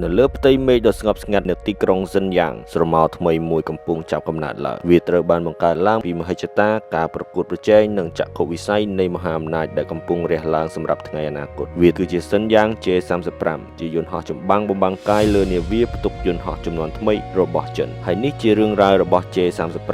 នៅលើផ្ទៃមេឃដ៏ស្ងប់ស្ងាត់នៅទីក្រុងស៊ិនយ៉ាងស្រមោលថ្មីមួយកំពុងចាប់កំណើតឡើងវាត្រូវបានបង្កើតឡើងពីមហិច្ឆតាការប្រកួតប្រជែងនិងចក្ខុវិស័យនៃមហាអំណាចដែលកំពុងរះឡើងសម្រាប់ថ្ងៃអនាគតវាគឺជាស៊ិនយ៉ាង J35 ជាយន្តហោះចម្បាំងបំបង្កាយលើនាវាផ្ទុកយន្តហោះចំនួនថ្មីរបស់ចិនហើយនេះជារឿងរ៉ាវរបស់ J35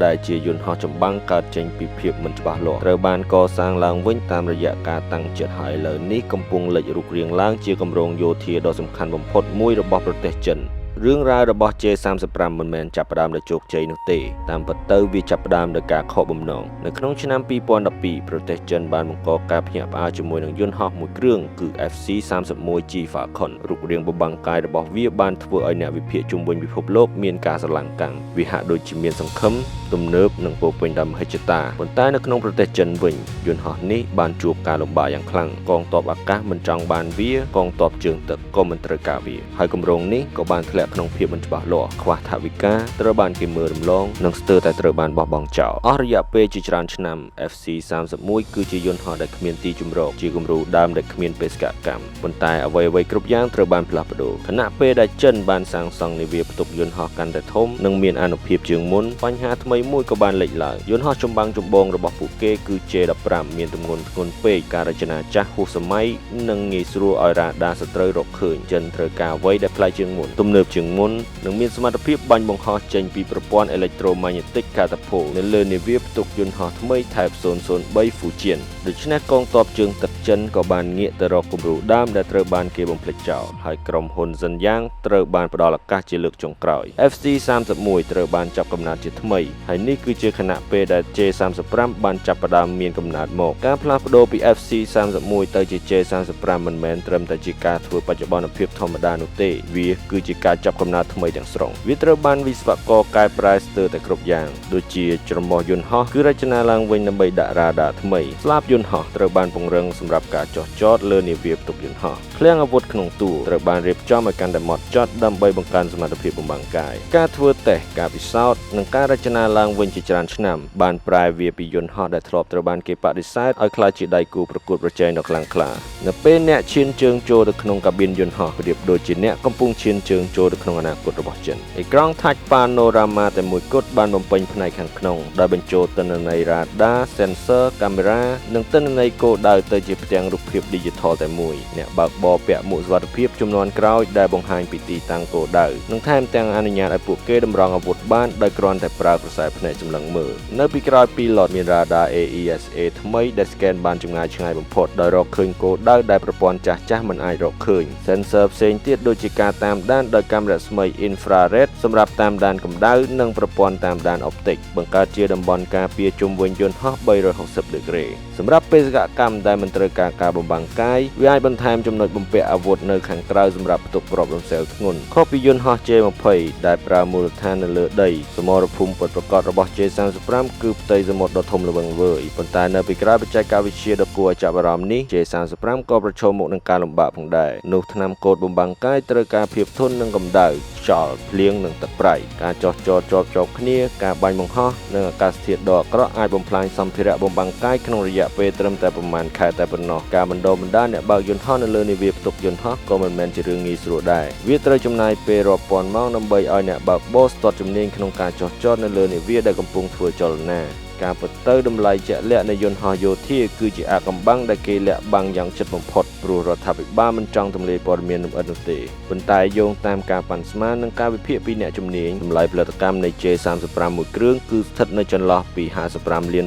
ដែលជាយន្តហោះចម្បាំងកើតចេញពីភាពមិនច្បាស់លាស់ត្រូវបានកសាងឡើងវិញតាមរយៈការតាំងចិត្តហើយឥឡូវនេះកំពុងលេចរូបរាងឡើងជាគម្រោងយោធាដ៏សំខាន់បំផុតមួយរបស់ប្រទេសចិនរឿងរ៉ាវរបស់ J35 មិនមែនចាប់ផ្ដើមដោយជោគជ័យនោះទេតាមពិតទៅវាចាប់ផ្ដើមដោយការខកបំណងនៅក្នុងឆ្នាំ2012ប្រទេសចិនបានបង្កការភ្ញាក់ផ្អើលជាមួយនឹងយន្តហោះមួយគ្រឿងគឺ FC-31G Falcon រូបរាងបំបង្កាយរបស់វាបានធ្វើឲ្យអ្នកវិភាគជុំវិញពិភពលោកមានការស្រឡាំងកាំងវាហាក់ដូចជាមានសង្ឃឹមទំនើបនិងពោពេញដោយមហិច្ឆតាប៉ុន្តែនៅក្នុងប្រទេសចិនវិញយន្តហោះនេះបានជួបការលំបាកយ៉ាងខ្លាំងកងទ័ពអាកាសមិនចង់បានវាកងទ័ពជើងទឹកក៏មិនត្រូវការវាហើយគម្រោងនេះក៏បានធ្លាក់ក្នុងភាពមិនច្បាស់លាស់ខ្វះថវិកាត្រូវបានគេមើលរំលងនិងស្ទើរតែត្រូវបានបោះបង់ចោលអស់រយៈពេលជាច្រើនឆ្នាំ FC-31 គឺជាយន្តហោះដែលគ្មានទីជម្រកជាគំរូដើមដែលគ្មានបេសកកម្មប៉ុន្តែអ្វីៗគ្រប់យ៉ាងត្រូវបានផ្លាស់ប្ដូរខណៈពេលដែលចិនបានសាងសង់នាវាផ្ទុកយន្តហោះកាន់តែធំនិងមានអានុភាពជាងមុនបញ្ហាថ្មីមួយក៏បានលេចឡើងយន្តហោះចម្បាំងចម្បងរបស់ពួកគេគឺ J15 មានទម្ងន់ធ្ងន់ពេកការរចនាចាស់ហួសសម័យនិងងាយស្រួលឲ្យរ៉ាដាសត្រូវរកឃើញចិនត្រូវការអ្វីដែលប្លែកជាងមុនទំនើបជាងមុននិងមានសមត្ថភាពបាញ់បង្ហោះចេញពីប្រព័ន្ធអេឡិចត្រូម៉ាញេទិកកាតាផូនៅលើនាវាផ្ទុកយន្តហោះថ្មី Type 003 Fujian ដូច្នេះកងទ័ពជើងទឹកចិនក៏បានងាកទៅរកគំរូដើមដែលត្រូវបានគេបំភ្លេចចោលហើយក្រុមហ៊ុនស៊ិនយ៉ាងត្រូវបានផ្ដល់ឱកាសជាលើកចុងក្រោយ FC-31 ត្រូវបានចាប់កំណើតជាថ្មីហើយនេះគឺជាខណៈពេលដែល J35 បានចាប់ផ្ដើមមានកំណើតមកការផ្លាស់ប្ដូរពី FC-31 ទៅជា J35 មិនមែនត្រឹមតែជាការធ្វើបច្ចុប្បន្នភាពធម្មតានោះទេវាគឺជាការចាប់កំណើតថ្មីទាំងស្រុងវាត្រូវបានវិស្វករកែប្រែស្ទើរតែគ្រប់យ៉ាងដូចជាច្រមុះយន្តហោះគឺរចនាឡើងវិញដើម្បីដាក់រ៉ាដាថ្មីស្លាបយន្តហោះត្រូវបានពង្រឹងសម្រាប់ការចុះចតលើនាវាផ្ទុកយន្តហោះឃ្លាំងអាវុធក្នុងទូត្រូវបានរៀបចំឲ្យកាន់តែហ្មត់ចត់ដើម្បីបង្កើនសមត្ថភាពបំបង្កាយការធ្វើតេស្តការពិសោធន៍និងការរចនាឡើងវិញជាច្រើនឆ្នាំបានប្រែវាពីយន្តហោះដែលធ្លាប់ត្រូវបានគេបដិសេធឲ្យក្លាយជាដៃគូប្រកួតប្រជែងដ៏ខ្លាំងក្លានៅពេលអ្នកឈានជើងចូលទៅក្នុងកាប៊ីនយន្តហោះប្រៀបដូចជាអ្នកកំពុងឈានជើងចូលទៅក្នុងអនាគតរបស់ចិនអេក្រង់ Touch Panorama តែមួយគត់បានបំពេញផ្នែកខាងក្នុងដោយបញ្ចូលទិន្នន័យ Radar Sensor Camera និងទិន្នន័យគោលដៅទៅជាផ្ទាំងរូបភាព Digital តែមួយអ្នកបើកបរពាក់មួកសុវត្ថិភាពចំនួនក្រោយដែលបង្ហាញពីទីតាំងគោលដៅនិងថែមទាំងអនុញ្ញាតឲ្យពួកគេតម្រង់អាវុធបានដោយគ្រាន់តែប្រើប្រសែភ្នែកសម្លឹងមើលនៅពីក្រោយពីឡតមាន Radar AESA ថ្មីដែលស្កេនបានចម្ងាយឆ្ងាយបំផុតដោយរកឃើញគោលដៅដែលប្រព័ន្ធចាស់ៗមិនអាចរកឃើញ Sensor ផ្សេងទៀតដូចជាការតាមដានដោយកាមេរ៉ាស្មី Infrared សម្រាប់តាមដានកម្ដៅនិងប្រព័ន្ធតាមដានអុបទិកបង្កើតជាតំបន់ការពារជុំវិញយន្តហោះ360ដឺក្រេសម្រាប់បេសកកម្មដែលមិនត្រូវការការបំបង្កាយវាអាចបន្ថែមចំណុចបំពាក់អាវុធនៅខាងក្រៅសម្រាប់ផ្ទុកគ្រាប់រំសេវធ្ងន់ខុសពីយន្តហោះ J20 ដែលប្រើមូលដ្ឋាននៅលើដីសមរភូមិពិតប្រាកដរបស់ J35 គឺផ្ទៃសមុទ្រដ៏ធំល្វឹងល្វើយប៉ុន្តែនៅពីក្រោយបច្ចេកវិទ្យាដ៏គួរឲ្យចាប់អារម្មណ៍នេះ J35 ក៏ប្រឈមមុខនឹងការលំបាកផងដែរនោះថ្នាំកូដបំបង្កាយត្រូវការភាពធន់នឹងកម្ដៅខ្យល់ភ្លៀងនិងទឹកប្រៃការចោះចតជាប់គ្នាការបាញ់បង្ហោះនិងអាកាសធាតុដ៏អាក្រក់អាចបំផ្លាញសម្ភារៈបំបង្កាយក្នុងរយៈពេលត្រឹមតែប្រមាណខែតែប៉ុណ្ណោះការបណ្ដុះបណ្ដាលអ្នកបើកយន្តហោះនៅលើនាវាផ្ទុកយន្តហោះក៏មិនមែនជារឿងងាយស្រួលដែរវាត្រូវចំណាយពេលរាប់ពាន់ម៉ោងដើម្បីឲ្យអ្នកបើកបរស្ទាត់ជំនាញក្នុងការចោះចតនៅលើនាវាដែលកំពុងធ្វើចលនាការពិតទៅតម្លៃជាក់លាក់នៃយន្តហោះយោធាគឺជាអាថ៌កំបាំងដែលគេលាក់បាំងយ៉ាងជិតបំផុតព្រោះរដ្ឋាភិបាលមិនចង់ទម្លាយព័ត៌មានលម្អិតនោះទេប៉ុន្តែយោងតាមការប៉ាន់ស្មាននិងការវិភាគពីអ្នកជំនាញតម្លៃផលិតកម្មនៃ J35 មួយគ្រឿងគឺស្ថិតនៅចន្លោះពី$55 លាន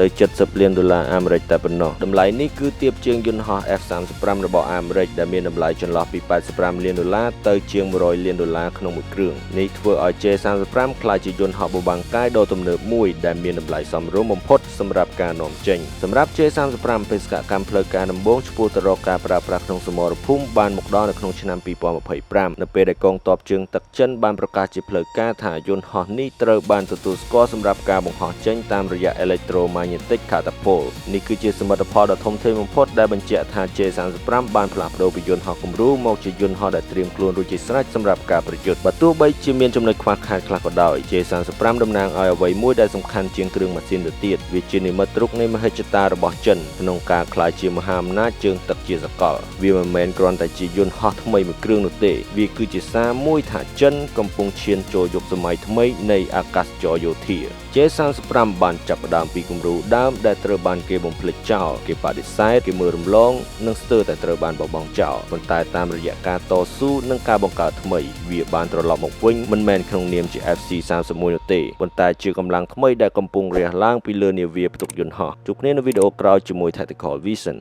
ទៅ$70 លានអាមេរិកតែប៉ុណ្ណោះតម្លៃនេះគឺទាបជាងយន្តហោះ F35 របស់អាមេរិកដែលមានតម្លៃចន្លោះពី$85 លានទៅជាង$100 លានក្នុងមួយគ្រឿងនេះធ្វើឲ្យ J35 ក្លាយជាយន្តហោះបំបង្កាយដ៏ទំនើបមួយដែលមានតម្លៃសមរម្យបំផុតសម្រាប់ការនាំចេញសម្រាប់ J35 បេសកកម្មផ្លូវការដំបូងឆ្ពោះទៅរកការប្រើប្រាស់ក្នុងសមរភូមិបានមកដល់នៅក្នុងឆ្នាំ2025នៅពេលដែលកងទ័ពជើងទឹកចិនបានប្រកាសជាផ្លូវការថាយន្តហោះនេះត្រូវបានទទួលស្គាល់សម្រាប់ការបង្ហោះចេញតាមរយៈ Electromagnetic Catapult នេះគឺជាសមិទ្ធផលដ៏ធំធេងបំផុតដែលបញ្ជាក់ថា J35 បានផ្លាស់ប្ដូរពីយន្តហោះគំរូមកជាយន្តហោះដែលត្រៀមខ្លួនរួចជាស្រេចសម្រាប់ការប្រយុទ្ធបើទោះបីជាមានចំណុចខ្វះខាតខ្លះក៏ដោយ J35 តំណាងឲ្យអ្វីមួយដែលសំខាន់ជាងគ្រឿងម៉ាស៊ីនទៅទៀតវាជានិមិត្តរូបនៃមហិច្ឆតារបស់ចិនក្នុងការក្លាយជាមហាអំណាចជើងទឹកជា សកលវាមិនមែនគ្រាន់តែជាយន្តហោះថ្មីមួយគ្រឿងនោះទេវាគឺជាសារមួយថាចិនកំពុងឈានចូលយុគសម័យថ្មីនៃអាកាសចរយោធា J35 បានចាប់ផ្ដើមពីគំរូដើមដែលត្រូវបានគេបំភ្លេចចោលគេបដិសេធគេមើលរំលងនិងស្ទើរតែត្រូវបានបោះបង់ចោលប៉ុន្តែតាមរយៈការតស៊ូនិងការបង្កើតថ្មីវាបានត្រឡប់មកវិញមិនមែនក្នុងនាមជា FC31 នោះទេប៉ុន្តែជាកម្លាំងថ្មីដែលកំពុងរះឡើងពីលើនាវាផ្ទុកយន្តហោះជួបគ្នានៅវីដេអូក្រោយជាមួយ Tactical Vision